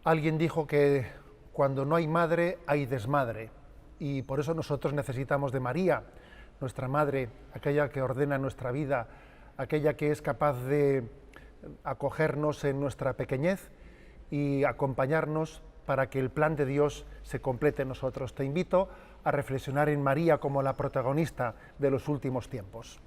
Alguien dijo que cuando no hay madre hay desmadre, y por eso nosotros necesitamos de María, nuestra madre, aquella que ordena nuestra vida, aquella que es capaz de acogernos en nuestra pequeñez y acompañarnos para que el plan de Dios se complete en nosotros. Te invito a reflexionar en María como la protagonista de los últimos tiempos.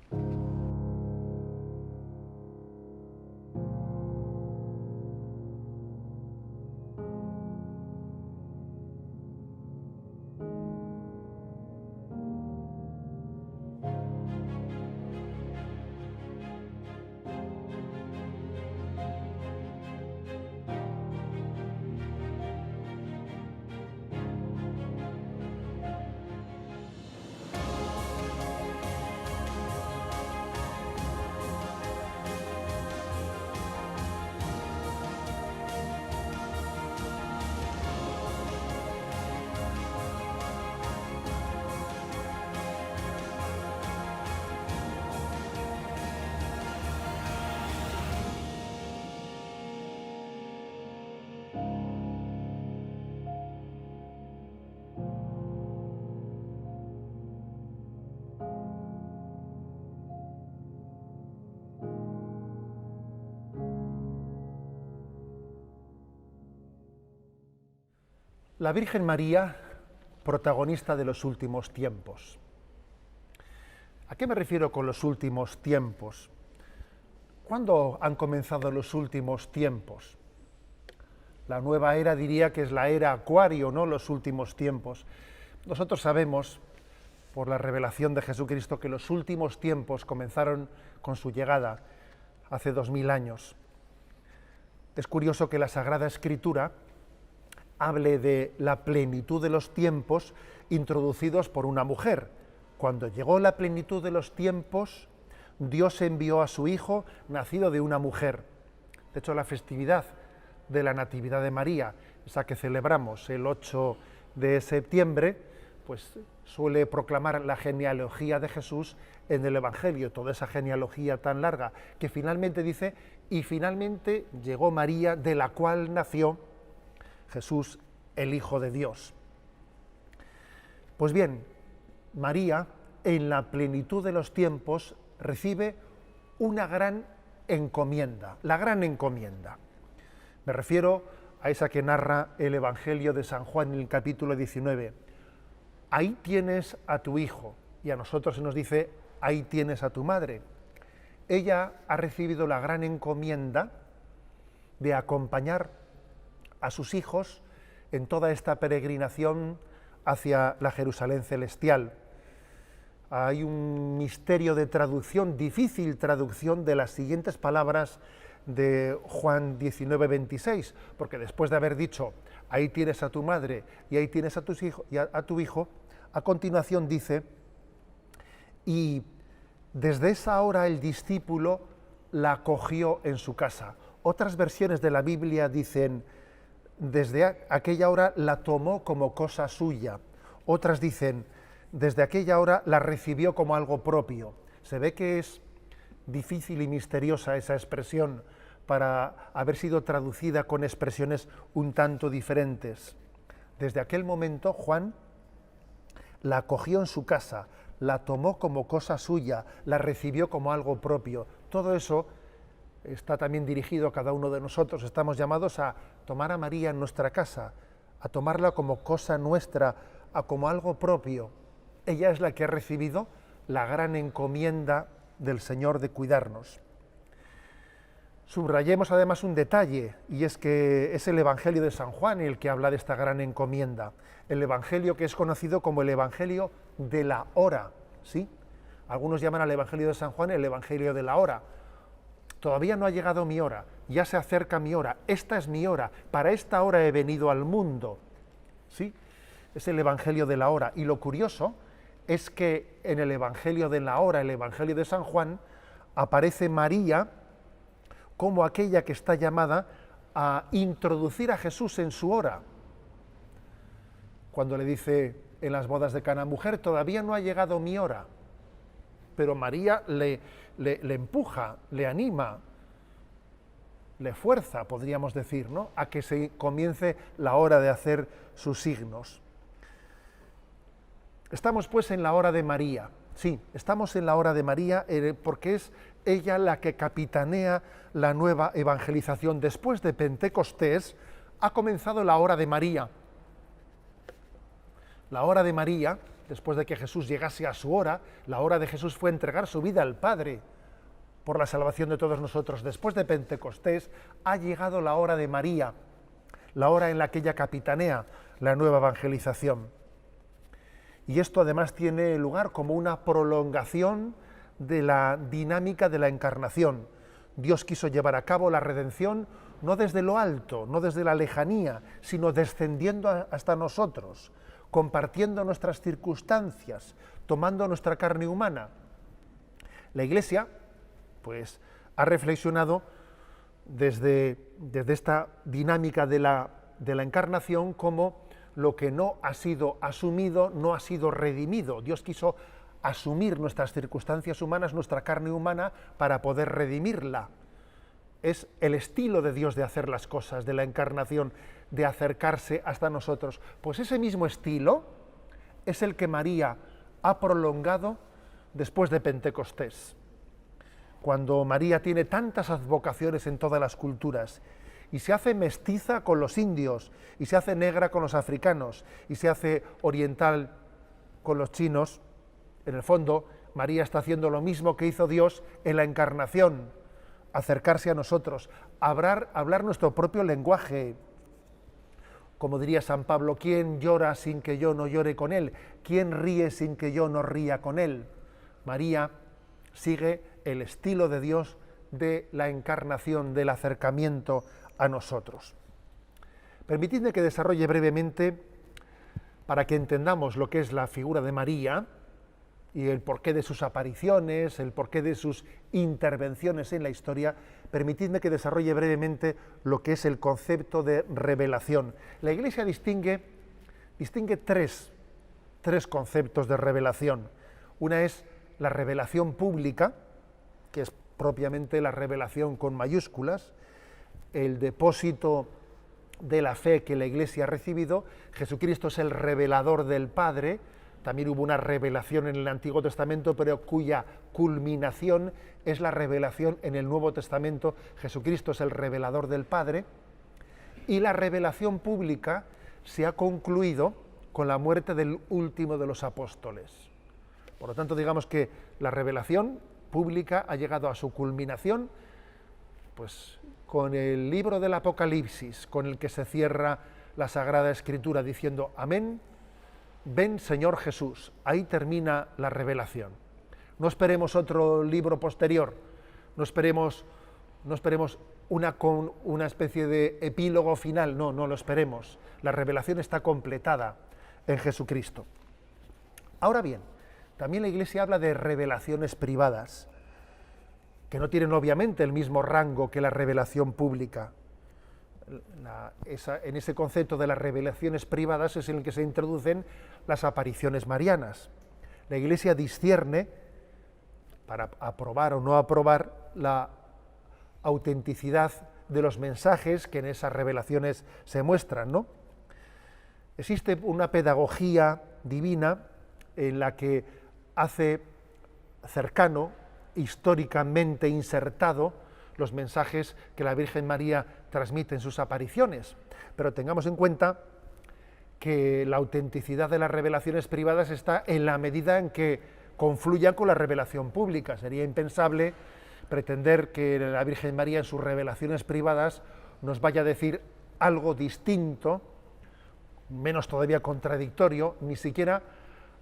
La Virgen María, protagonista de los últimos tiempos. ¿A qué me refiero con los últimos tiempos? ¿Cuándo han comenzado los últimos tiempos? La nueva era diría que es la era Acuario, ¿no? Los últimos tiempos. Nosotros sabemos, por la revelación de Jesucristo, que los últimos tiempos comenzaron con su llegada hace 2000 años. Es curioso que la Sagrada Escritura hable de la plenitud de los tiempos introducidos por una mujer. Cuando llegó la plenitud de los tiempos, Dios envió a su Hijo, nacido de una mujer. De hecho, la festividad de la Natividad de María, esa que celebramos el 8 de septiembre, pues suele proclamar la genealogía de Jesús en el Evangelio, toda esa genealogía tan larga, que finalmente dice, y finalmente llegó María, de la cual nació Jesús, el Hijo de Dios. Pues bien, María, en la plenitud de los tiempos, recibe una gran encomienda, la gran encomienda. Me refiero a esa que narra el Evangelio de San Juan en el capítulo 19. Ahí tienes a tu hijo, y a nosotros se nos dice, ahí tienes a tu madre. Ella ha recibido la gran encomienda de acompañar a sus hijos en toda esta peregrinación hacia la Jerusalén celestial. Hay un misterio de traducción, difícil traducción de las siguientes palabras de Juan 19, 26, porque después de haber dicho, ahí tienes a tu madre y ahí tienes a tu hijo, a continuación dice, y desde esa hora el discípulo la acogió en su casa. Otras versiones de la Biblia dicen, desde aquella hora la tomó como cosa suya. Otras dicen, desde aquella hora la recibió como algo propio. Se ve que es difícil y misteriosa esa expresión para haber sido traducida con expresiones un tanto diferentes. Desde aquel momento Juan la acogió en su casa, la tomó como cosa suya, la recibió como algo propio. Todo eso está también dirigido a cada uno de nosotros. Estamos llamados a tomar a María en nuestra casa, a tomarla como cosa nuestra, como algo propio. Ella es la que ha recibido la gran encomienda del Señor de cuidarnos. Subrayemos además un detalle, y es que es el Evangelio de San Juan el que habla de esta gran encomienda. El Evangelio que es conocido como el Evangelio de la hora, ¿sí? Algunos llaman al Evangelio de San Juan el Evangelio de la hora. Todavía no ha llegado mi hora, ya se acerca mi hora, esta es mi hora, para esta hora he venido al mundo. ¿Sí? Es el Evangelio de la hora. Y lo curioso es que en el Evangelio de la hora, el Evangelio de San Juan, aparece María como aquella que está llamada a introducir a Jesús en su hora. Cuando le dice en las bodas de Caná, mujer, todavía no ha llegado mi hora. Pero María le empuja, le anima, le fuerza, podríamos decir, ¿no?, a que se comience la hora de hacer sus signos. Estamos pues en la hora de María. Sí, estamos en la hora de María porque es ella la que capitanea la nueva evangelización. Después de Pentecostés ha comenzado la hora de María. La hora de María, después de que Jesús llegase a su hora, la hora de Jesús fue entregar su vida al Padre por la salvación de todos nosotros. Después de Pentecostés ha llegado la hora de María, la hora en la que ella capitanea la nueva evangelización. Y esto además tiene lugar como una prolongación de la dinámica de la encarnación. Dios quiso llevar a cabo la redención no desde lo alto, no desde la lejanía, sino descendiendo hasta nosotros, compartiendo nuestras circunstancias, tomando nuestra carne humana. La Iglesia, pues, ha reflexionado desde esta dinámica de la encarnación como lo que no ha sido asumido, no ha sido redimido. Dios quiso asumir nuestras circunstancias humanas, nuestra carne humana, para poder redimirla. Es el estilo de Dios de hacer las cosas, de la encarnación, de acercarse hasta nosotros. Pues ese mismo estilo es el que María ha prolongado después de Pentecostés. Cuando María tiene tantas advocaciones en todas las culturas, y se hace mestiza con los indios, y se hace negra con los africanos, y se hace oriental con los chinos, en el fondo María está haciendo lo mismo que hizo Dios en la encarnación, acercarse a nosotros, hablar nuestro propio lenguaje. Como diría San Pablo, ¿quién llora sin que yo no llore con él? ¿Quién ríe sin que yo no ría con él? María sigue el estilo de Dios de la encarnación, del acercamiento a nosotros. Permitidme que desarrolle brevemente, para que entendamos lo que es la figura de María y el porqué de sus apariciones, el porqué de sus intervenciones en la historia, permitidme que desarrolle brevemente lo que es el concepto de revelación. La Iglesia distingue tres conceptos de revelación. Una es la revelación pública, que es propiamente la revelación con mayúsculas, el depósito de la fe que la Iglesia ha recibido. Jesucristo es el revelador del Padre. También hubo una revelación en el Antiguo Testamento, pero cuya culminación es la revelación en el Nuevo Testamento. Jesucristo es el revelador del Padre. Y la revelación pública se ha concluido con la muerte del último de los apóstoles. Por lo tanto, digamos que la revelación pública ha llegado a su culminación, pues, con el libro del Apocalipsis, con el que se cierra la Sagrada Escritura diciendo amén, ven Señor Jesús. Ahí termina la revelación. No esperemos otro libro posterior, no esperemos una especie de epílogo final, no lo esperemos. La revelación está completada en Jesucristo. Ahora bien, también la Iglesia habla de revelaciones privadas, que no tienen obviamente el mismo rango que la revelación pública. En ese concepto de las revelaciones privadas es en el que se introducen las apariciones marianas. La Iglesia discierne, para aprobar o no aprobar, la autenticidad de los mensajes que en esas revelaciones se muestran, ¿no? Existe una pedagogía divina en la que hace cercano, históricamente insertado, los mensajes que la Virgen María transmite en sus apariciones. Pero tengamos en cuenta que la autenticidad de las revelaciones privadas está en la medida en que confluyan con la revelación pública. Sería impensable pretender que la Virgen María en sus revelaciones privadas nos vaya a decir algo distinto, menos todavía contradictorio, ni siquiera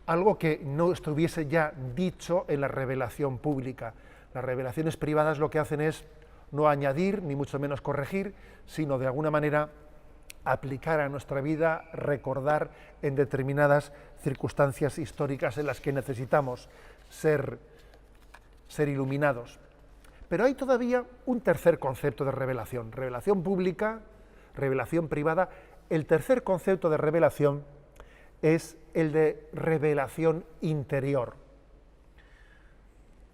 algo que no estuviese ya dicho en la revelación pública. Las revelaciones privadas lo que hacen es no añadir, ni mucho menos corregir, sino de alguna manera aplicar a nuestra vida, recordar en determinadas circunstancias históricas en las que necesitamos ser iluminados. Pero hay todavía un tercer concepto de revelación: revelación pública, revelación privada. El tercer concepto de revelación es el de revelación interior.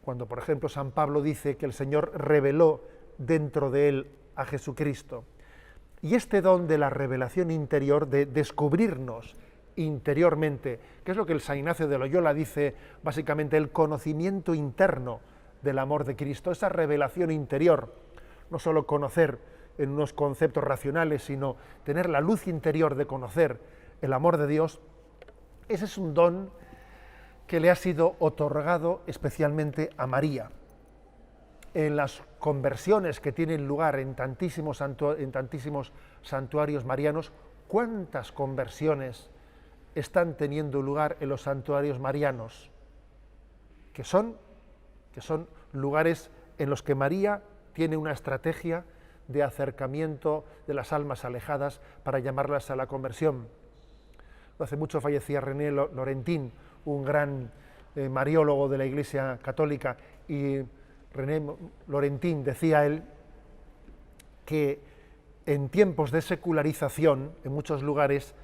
Cuando, por ejemplo, San Pablo dice que el Señor reveló dentro de él a Jesucristo. Y este don de la revelación interior, de descubrirnos interiormente, que es lo que el San Ignacio de Loyola dice, básicamente el conocimiento interno del amor de Cristo, esa revelación interior, no solo conocer en unos conceptos racionales, sino tener la luz interior de conocer el amor de Dios, ese es un don que le ha sido otorgado especialmente a María. En las conversiones que tienen lugar en tantísimos santuarios marianos, ¿cuántas conversiones están teniendo lugar en los santuarios marianos? Que son lugares en los que María tiene una estrategia de acercamiento de las almas alejadas para llamarlas a la conversión. No hace mucho fallecía René Laurentin, un gran mariólogo de la Iglesia Católica, y René Laurentin decía él que en tiempos de secularización, en muchos lugares,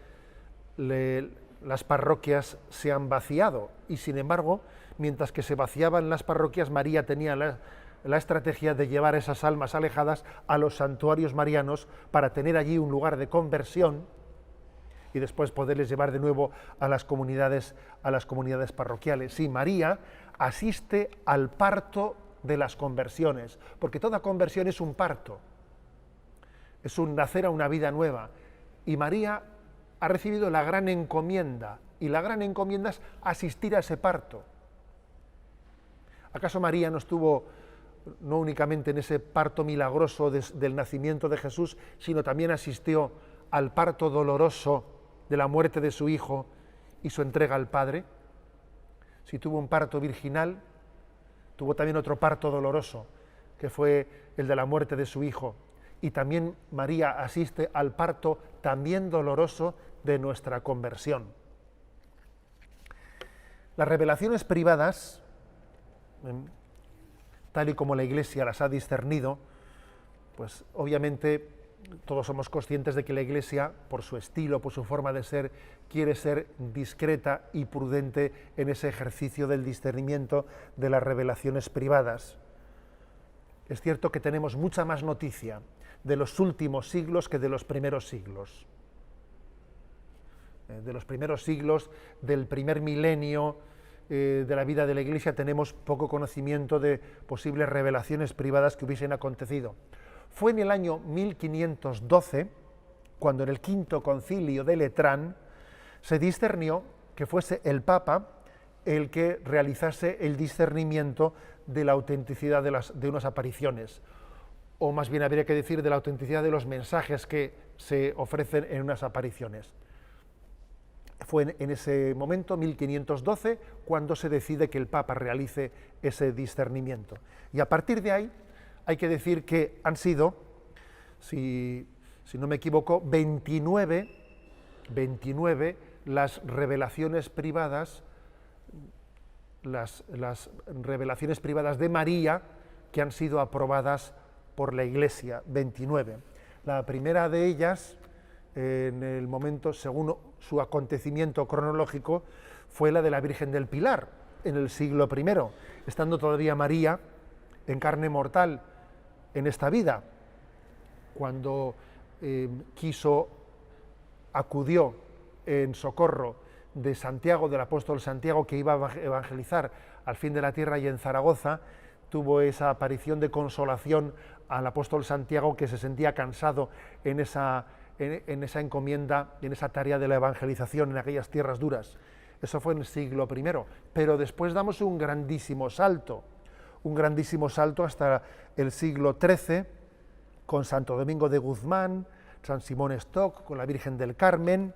las parroquias se han vaciado, y sin embargo, mientras que se vaciaban las parroquias, María tenía la estrategia de llevar esas almas alejadas a los santuarios marianos para tener allí un lugar de conversión y después poderles llevar de nuevo a las comunidades parroquiales. Sí, María asiste al parto de las conversiones, porque toda conversión es un parto, es un nacer a una vida nueva, y María ha recibido la gran encomienda, y la gran encomienda es asistir a ese parto. ¿Acaso María no estuvo no únicamente en ese parto milagroso del nacimiento de Jesús, sino también asistió al parto doloroso de la muerte de su Hijo y su entrega al Padre? Si tuvo un parto virginal, tuvo también otro parto doloroso, que fue el de la muerte de su Hijo. Y también María asiste al parto también doloroso de nuestra conversión. Las revelaciones privadas, tal y como la Iglesia las ha discernido, pues obviamente todos somos conscientes de que la Iglesia, por su estilo, por su forma de ser, quiere ser discreta y prudente en ese ejercicio del discernimiento de las revelaciones privadas. Es cierto que tenemos mucha más noticia de los últimos siglos que de los primeros siglos. De los primeros siglos, del primer milenio de la vida de la Iglesia, tenemos poco conocimiento de posibles revelaciones privadas que hubiesen acontecido. Fue en el año 1512, cuando en el Quinto Concilio de Letrán se discernió que fuese el Papa el que realizase el discernimiento de la autenticidad de unas apariciones, o más bien habría que decir de la autenticidad de los mensajes que se ofrecen en unas apariciones. Fue en ese momento, 1512, cuando se decide que el Papa realice ese discernimiento. Y a partir de ahí, hay que decir que han sido, si no me equivoco, 29 las revelaciones privadas, las revelaciones privadas de María que han sido aprobadas por la Iglesia, 29. La primera de ellas, en el momento, según su acontecimiento cronológico, fue la de la Virgen del Pilar, en el siglo I, estando todavía María en carne mortal en esta vida, cuando acudió en socorro de Santiago, del apóstol Santiago, que iba a evangelizar al fin de la tierra, y en Zaragoza tuvo esa aparición de consolación al apóstol Santiago, que se sentía cansado en esa encomienda, en esa tarea de la evangelización en aquellas tierras duras. Eso fue en el siglo I, pero después damos un grandísimo salto hasta el siglo XIII, con Santo Domingo de Guzmán, San Simón Stock, con la Virgen del Carmen,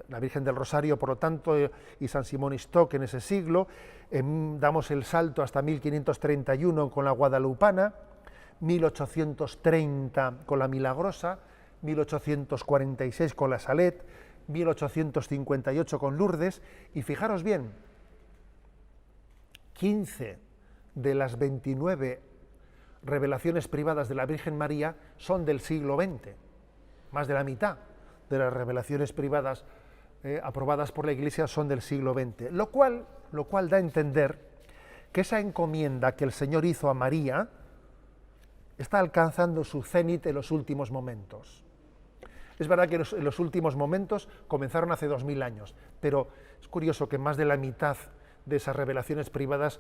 la Virgen del Rosario, por lo tanto, y San Simón Stock en ese siglo. Damos el salto hasta 1531 con la Guadalupana, 1830 con la Milagrosa, 1846 con la Salet, 1858 con Lourdes, y fijaros bien, 15 de las 29 revelaciones privadas de la Virgen María son del siglo XX, más de la mitad de las revelaciones privadas aprobadas por la Iglesia son del siglo XX, lo cual da a entender que esa encomienda que el Señor hizo a María está alcanzando su cénit en los últimos momentos. Es verdad que los últimos momentos comenzaron hace 2000 años, pero es curioso que más de la mitad de esas revelaciones privadas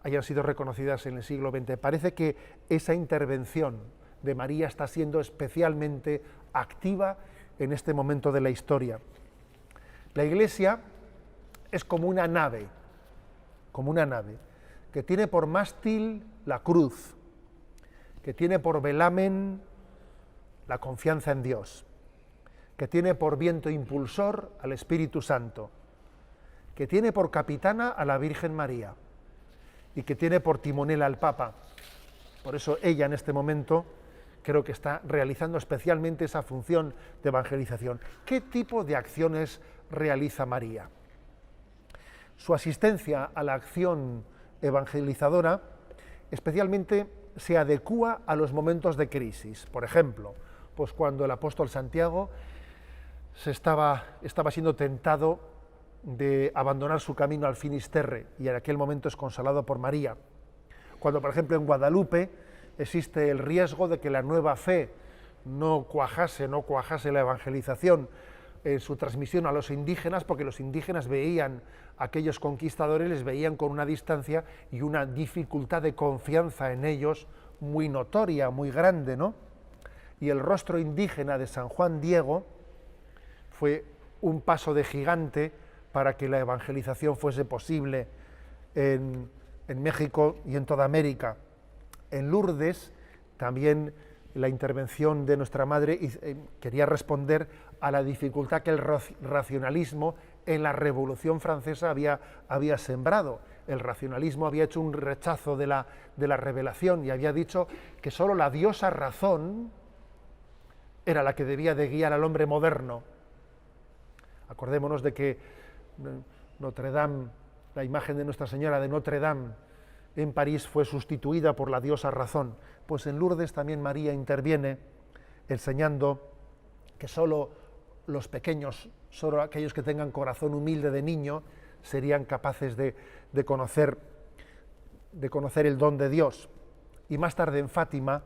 hayan sido reconocidas en el siglo XX. Parece que esa intervención de María está siendo especialmente activa en este momento de la historia. La Iglesia es como una nave que tiene por mástil la cruz, que tiene por velamen la confianza en Dios, que tiene por viento impulsor al Espíritu Santo, que tiene por capitana a la Virgen María y que tiene por timonel al Papa. Por eso ella en este momento creo que está realizando especialmente esa función de evangelización. ¿Qué tipo de acciones realiza María? Su asistencia a la acción evangelizadora especialmente se adecúa a los momentos de crisis. Por ejemplo, pues cuando el apóstol Santiago estaba siendo tentado de abandonar su camino al Finisterre y en aquel momento es consolado por María. Cuando, por ejemplo, en Guadalupe existe el riesgo de que la nueva fe no cuajase la evangelización en su transmisión a los indígenas, porque los indígenas veían a aquellos conquistadores, les veían con una distancia y una dificultad de confianza en ellos muy notoria, muy grande, ¿no? Y el rostro indígena de San Juan Diego fue un paso de gigante para que la evangelización fuese posible en México y en toda América. En Lourdes también la intervención de nuestra madre quería responder a la dificultad que el racionalismo en la Revolución Francesa había sembrado. El racionalismo había hecho un rechazo de la revelación y había dicho que solo la diosa razón era la que debía de guiar al hombre moderno. Acordémonos de que Notre Dame, la imagen de Nuestra Señora de Notre Dame en París fue sustituida por la diosa razón. Pues en Lourdes también María interviene enseñando que solo los pequeños, solo aquellos que tengan corazón humilde de niño, serían capaces de conocer el don de Dios. Y más tarde en Fátima,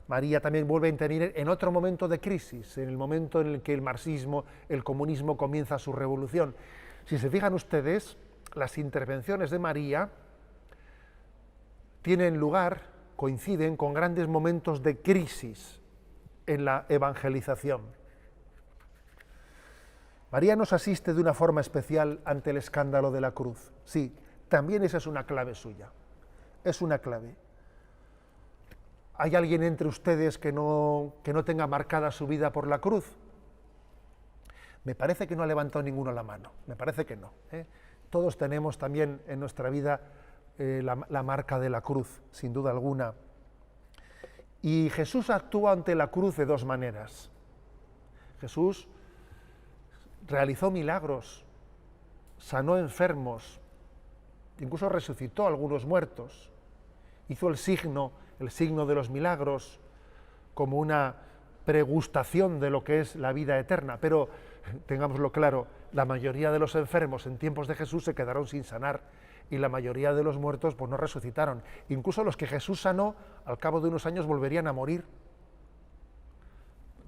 María también vuelve a intervenir en otro momento de crisis, en el momento en el que el marxismo, el comunismo comienza su revolución. Si se fijan ustedes, las intervenciones de María tienen lugar, coinciden con grandes momentos de crisis en la evangelización. María nos asiste de una forma especial ante el escándalo de la cruz. Sí, también esa es una clave suya. Es una clave. ¿Hay alguien entre ustedes que no tenga marcada su vida por la cruz? Me parece que no ha levantado ninguno la mano. Me parece que no. Todos tenemos también en nuestra vida la marca de la cruz, sin duda alguna. Y Jesús actúa ante la cruz de dos maneras. Jesús realizó milagros, sanó enfermos, incluso resucitó a algunos muertos, hizo el signo de los milagros como una pregustación de lo que es la vida eterna, pero tengámoslo claro, la mayoría de los enfermos en tiempos de Jesús se quedaron sin sanar y la mayoría de los muertos pues no resucitaron. Incluso los que Jesús sanó, al cabo de unos años volverían a morir.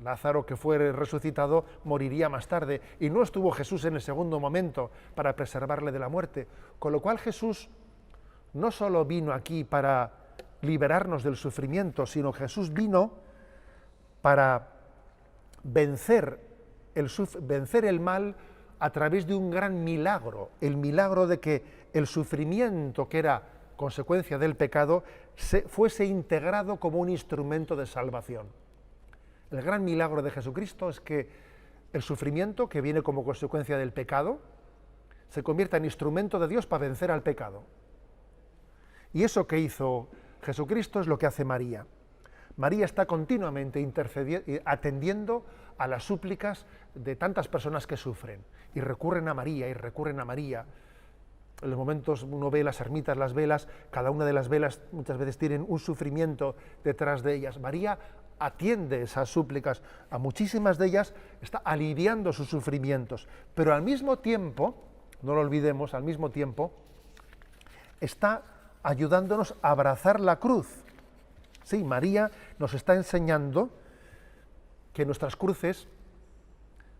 Lázaro, que fue resucitado, moriría más tarde, y no estuvo Jesús en el segundo momento para preservarle de la muerte. Con lo cual Jesús no solo vino aquí para liberarnos del sufrimiento, sino Jesús vino para vencer el mal a través de un gran milagro, el milagro de que el sufrimiento que era consecuencia del pecado fuese integrado como un instrumento de salvación. El gran milagro de Jesucristo es que el sufrimiento que viene como consecuencia del pecado se convierta en instrumento de Dios para vencer al pecado. Y eso que hizo Jesucristo es lo que hace María. María está continuamente atendiendo a las súplicas de tantas personas que sufren y recurren a María. En los momentos uno ve las ermitas, las velas, cada una de las velas muchas veces tienen un sufrimiento detrás de ellas. María atiende esas súplicas, a muchísimas de ellas está aliviando sus sufrimientos, pero al mismo tiempo, no lo olvidemos, al mismo tiempo está ayudándonos a abrazar la cruz. Sí, María nos está enseñando que nuestras cruces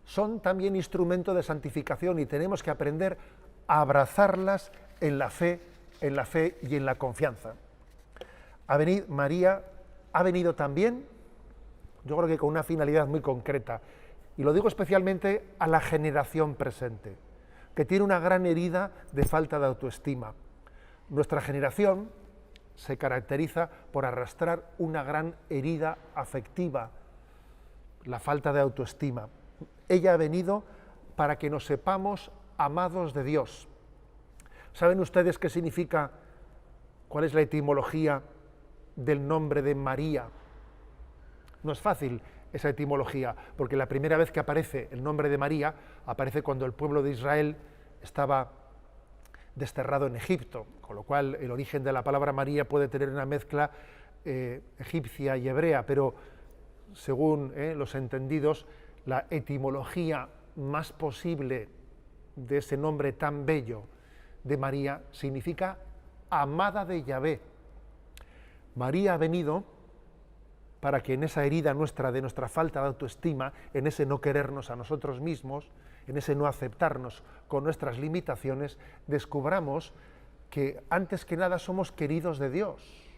son también instrumento de santificación y tenemos que aprender a abrazarlas en la fe y en la confianza. María ha venido también, yo creo que con una finalidad muy concreta, y lo digo especialmente a la generación presente, que tiene una gran herida de falta de autoestima. Nuestra generación se caracteriza por arrastrar una gran herida afectiva, la falta de autoestima. Ella ha venido para que nos sepamos amados de Dios. ¿Saben ustedes qué significa, cuál es la etimología del nombre de María? No es fácil esa etimología, porque la primera vez que aparece el nombre de María aparece cuando el pueblo de Israel estaba desterrado en Egipto, con lo cual el origen de la palabra María puede tener una mezcla egipcia y hebrea, pero según los entendidos, la etimología más posible de ese nombre tan bello de María significa amada de Yahvé. María ha venido para que en esa herida nuestra, de nuestra falta de autoestima, en ese no querernos a nosotros mismos, en ese no aceptarnos con nuestras limitaciones, descubramos que antes que nada somos queridos de Dios.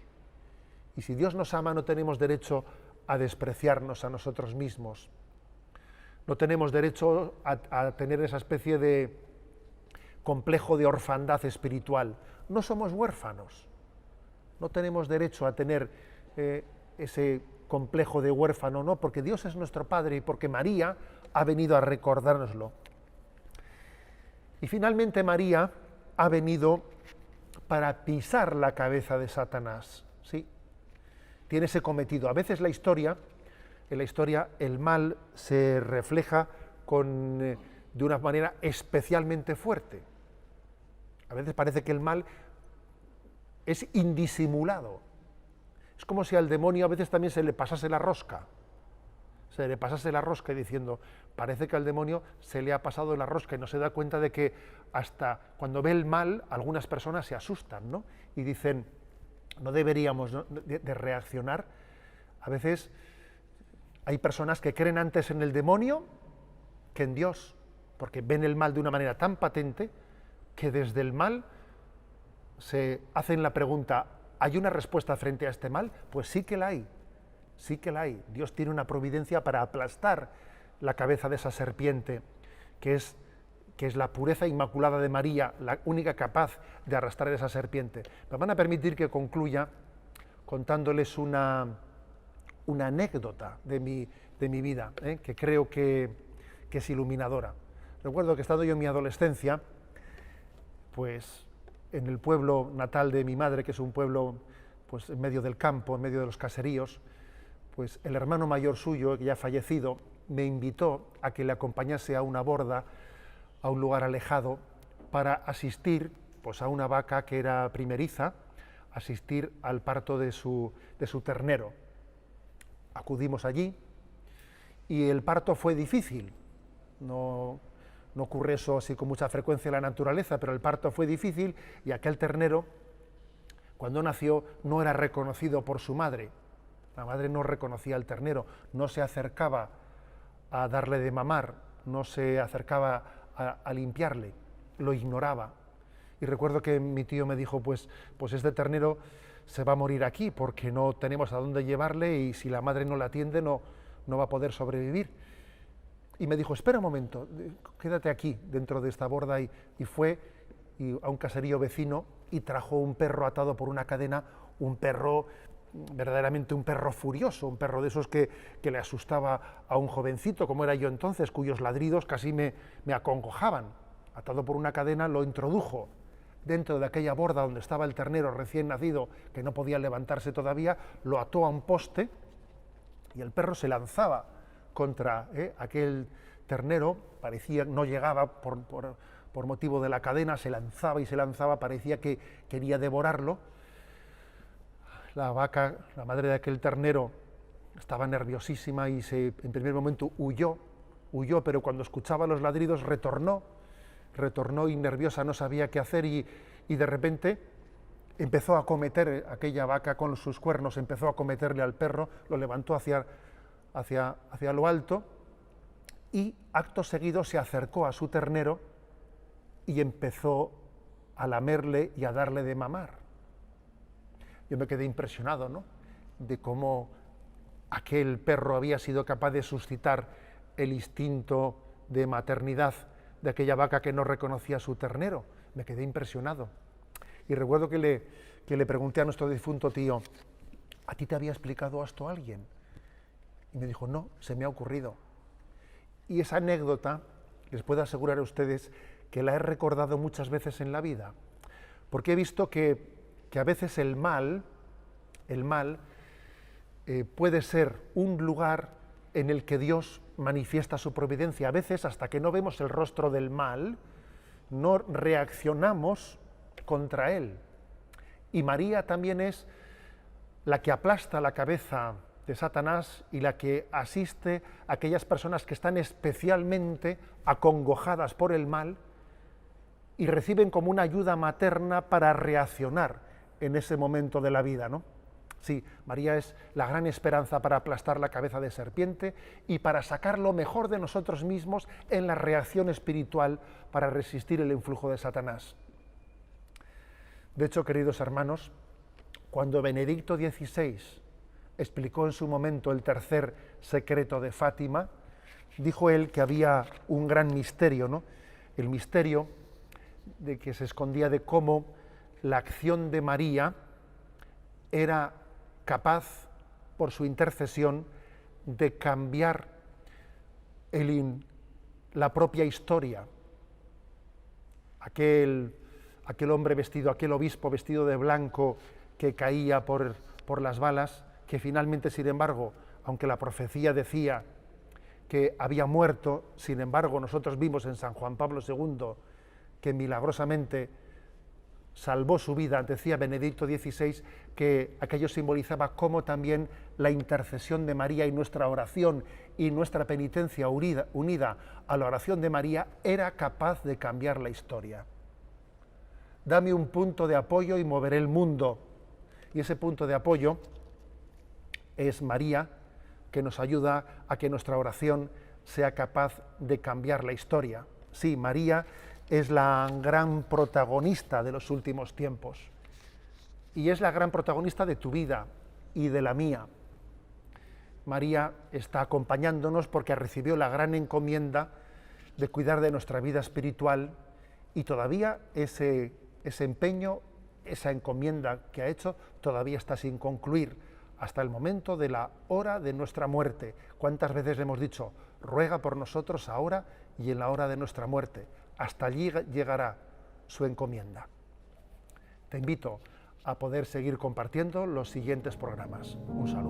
Y si Dios nos ama, no tenemos derecho a despreciarnos a nosotros mismos. No tenemos derecho a tener esa especie de complejo de orfandad espiritual. No somos huérfanos. No tenemos derecho a tener ese complejo de huérfano, no, porque Dios es nuestro Padre y porque María ha venido a recordárnoslo. Y finalmente María ha venido para pisar la cabeza de Satanás. ¿Sí? Tiene ese cometido. A veces en la historia el mal se refleja de una manera especialmente fuerte. A veces parece que el mal es indisimulado. Es como si al demonio a veces también se le pasase la rosca. Se le pasase la rosca y diciendo, parece que al demonio se le ha pasado la rosca y no se da cuenta de que hasta cuando ve el mal, algunas personas se asustan, ¿no? Y dicen, no deberíamos de reaccionar. A veces hay personas que creen antes en el demonio que en Dios, porque ven el mal de una manera tan patente que desde el mal se hacen la pregunta, ¿hay una respuesta frente a este mal? Pues sí que la hay, sí que la hay. Dios tiene una providencia para aplastar la cabeza de esa serpiente, que es la pureza inmaculada de María, la única capaz de arrastrar esa serpiente. Me van a permitir que concluya contándoles una anécdota de mi vida, que creo que es iluminadora. Recuerdo que estando yo en mi adolescencia, pues en el pueblo natal de mi madre, que es un pueblo pues en medio del campo, en medio de los caseríos, pues el hermano mayor suyo, que ya ha fallecido, me invitó a que le acompañase a una borda, a un lugar alejado, para asistir pues, a una vaca que era primeriza, asistir al parto de su ternero. Acudimos allí y el parto fue difícil. No ocurre eso así con mucha frecuencia en la naturaleza, pero el parto fue difícil y aquel ternero, cuando nació, no era reconocido por su madre. La madre no reconocía al ternero, no se acercaba a darle de mamar, no se acercaba a limpiarle, lo ignoraba. Y recuerdo que mi tío me dijo, pues este ternero se va a morir aquí porque no tenemos a dónde llevarle y si la madre no la atiende no va a poder sobrevivir. Y me dijo, espera un momento, quédate aquí dentro de esta borda y fue a un caserío vecino y trajo un perro atado por una cadena, un perro, verdaderamente un perro furioso, un perro de esos que le asustaba a un jovencito, como era yo entonces, cuyos ladridos casi me acongojaban. Atado por una cadena lo introdujo dentro de aquella borda donde estaba el ternero recién nacido, que no podía levantarse todavía, lo ató a un poste y el perro se lanzaba contra aquel ternero, parecía no llegaba por motivo de la cadena, se lanzaba y se lanzaba, parecía que quería devorarlo. La vaca, la madre de aquel ternero, estaba nerviosísima y en primer momento huyó, pero cuando escuchaba los ladridos retornó y nerviosa no sabía qué hacer y de repente empezó a acometer aquella vaca con sus cuernos, empezó a acometerle al perro, lo levantó hacia lo alto y acto seguido se acercó a su ternero y empezó a lamerle y a darle de mamar. Yo me quedé impresionado, ¿no?, de cómo aquel perro había sido capaz de suscitar el instinto de maternidad de aquella vaca que no reconocía a su ternero. Me quedé impresionado. Y recuerdo que le pregunté a nuestro difunto tío, ¿a ti te había explicado esto alguien? Y me dijo, no, se me ha ocurrido. Y esa anécdota, les puedo asegurar a ustedes que la he recordado muchas veces en la vida, porque he visto que a veces el mal puede ser un lugar en el que Dios manifiesta su providencia. A veces, hasta que no vemos el rostro del mal, no reaccionamos contra él. Y María también es la que aplasta la cabeza de Satanás y la que asiste a aquellas personas que están especialmente acongojadas por el mal y reciben como una ayuda materna para reaccionar en ese momento de la vida, ¿no? Sí, María es la gran esperanza para aplastar la cabeza de serpiente y para sacar lo mejor de nosotros mismos en la reacción espiritual para resistir el influjo de Satanás. De hecho, queridos hermanos, cuando Benedicto XVI explicó en su momento el tercer secreto de Fátima, dijo él que había un gran misterio, ¿no? El misterio de que se escondía de cómo la acción de María era capaz, por su intercesión, de cambiar la propia historia. Aquel hombre vestido, aquel obispo vestido de blanco que caía por las balas, que finalmente, sin embargo, aunque la profecía decía que había muerto, sin embargo, nosotros vimos en San Juan Pablo II que milagrosamente salvó su vida. Decía Benedicto XVI que aquello simbolizaba cómo también la intercesión de María y nuestra oración y nuestra penitencia unida a la oración de María era capaz de cambiar la historia. Dame un punto de apoyo y moveré el mundo. Y ese punto de apoyo es María, que nos ayuda a que nuestra oración sea capaz de cambiar la historia. Sí, María es la gran protagonista de los últimos tiempos y es la gran protagonista de tu vida y de la mía. María está acompañándonos porque recibió la gran encomienda de cuidar de nuestra vida espiritual y todavía ese empeño, esa encomienda que ha hecho, todavía está sin concluir hasta el momento de la hora de nuestra muerte. ¿Cuántas veces le hemos dicho, ruega por nosotros ahora y en la hora de nuestra muerte? Hasta allí llegará su encomienda. Te invito a poder seguir compartiendo los siguientes programas. Un saludo.